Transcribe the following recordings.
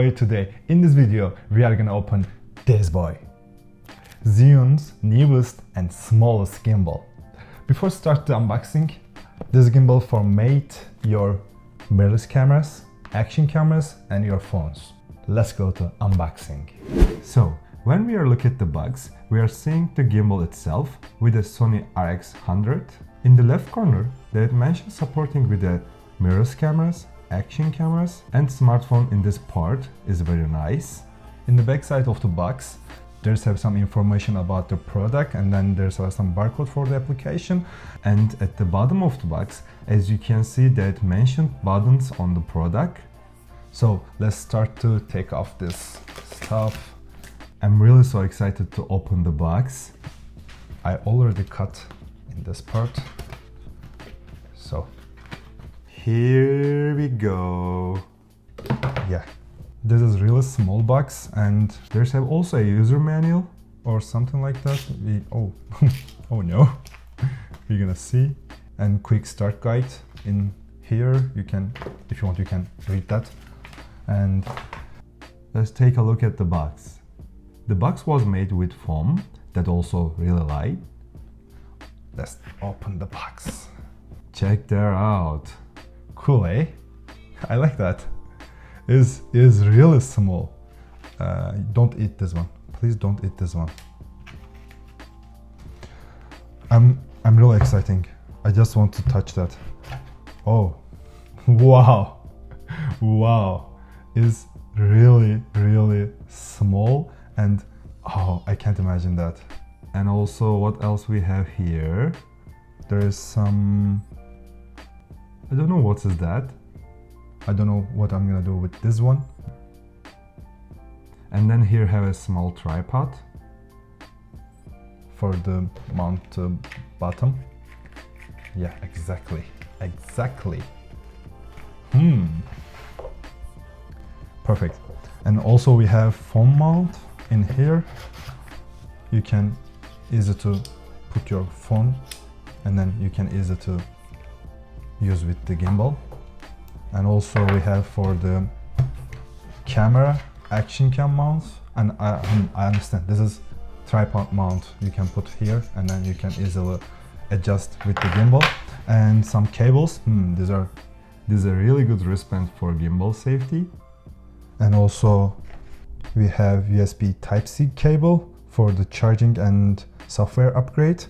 boy. Today in this video we are gonna open this boy, Zhiyun's newest and smallest gimbal. Before start the unboxing, this gimbal for made your mirrorless cameras, action cameras and your phones. Let's go to unboxing. So when we are looking at the box, we are seeing the gimbal itself with a Sony RX100. In the left corner, they mentioned supporting with the mirrorless cameras, action cameras and smartphone in this part is very nice. In the back side of the box, there's some information about the product and then there's some barcode for the application. And at the bottom of the box, as you can see, that mentioned buttons on the product. So let's start to take off this stuff. I'm really so excited to open the box. I already cut in this part. So here we go. Yeah, this is really small box and there's also a user manual or something like that. Oh no, you're gonna see. And quick start guide in here. You can, if you want, you can read that. And let's take a look at the box. The box was made with foam that also really light. Let's open the box. Check that out. Cool, eh? I like that. Is really small. Don't eat this one. Please don't eat this one. I'm really exciting. I just want to touch that. Oh, wow, wow. Is really small and oh, I can't imagine that. And also what else we have here? There is some, I don't know what is that. I don't know what I'm gonna do with this one. And then here have a small tripod for the mount bottom. Yeah, exactly. Perfect. And also we have phone mount in here. You can easy to put your phone and then you can easy to use with the gimbal. And also we have for the camera action cam mount. And I understand this is tripod mount you can put here and then you can easily adjust with the gimbal. And some cables. These are really good wristband for gimbal safety. And also we have USB Type-C cable for the charging and software upgrade.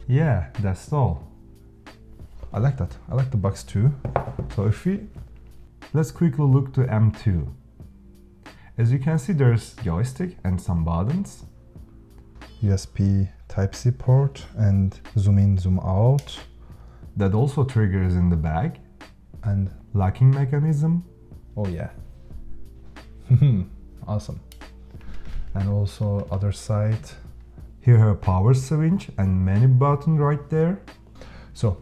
Yeah, that's all. I like that. I like the box too. So let's quickly look to M2. As you can see, there's joystick and some buttons. USB Type-C port and zoom in, zoom out. That also triggers in the back. And locking mechanism. Oh yeah. Awesome. And also other side, here have a power switch and many buttons right there. So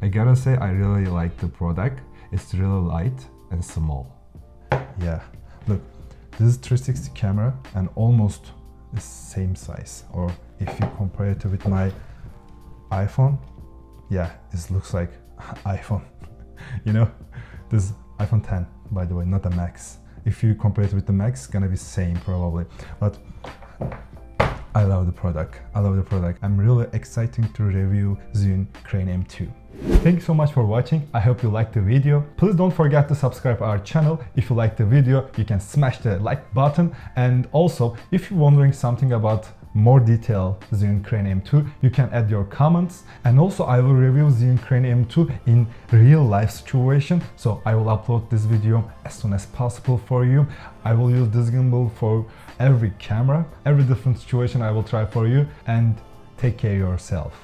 I gotta say I really like the product. It's really light and small. Yeah, look, this is 360 camera and almost the same size. Or if you compare it with my iPhone, yeah, it looks like iPhone. You know, this is iPhone 10, by the way, not the Max. If you compare it with the Max, it's gonna be same probably. But I love the product. I'm really excited to review Zhiyun Crane M2. Thank you so much for watching. I hope you liked the video. Please don't forget to subscribe our channel. If you like the video, you can smash the like button. And also, if you're wondering something about more detail Zhiyun Crane M2, you can add your comments. And also I will review Zhiyun Crane M2 in real life situation. So I will upload this video as soon as possible for you. I will use this gimbal for every camera, every different situation I will try for you. And take care of yourself.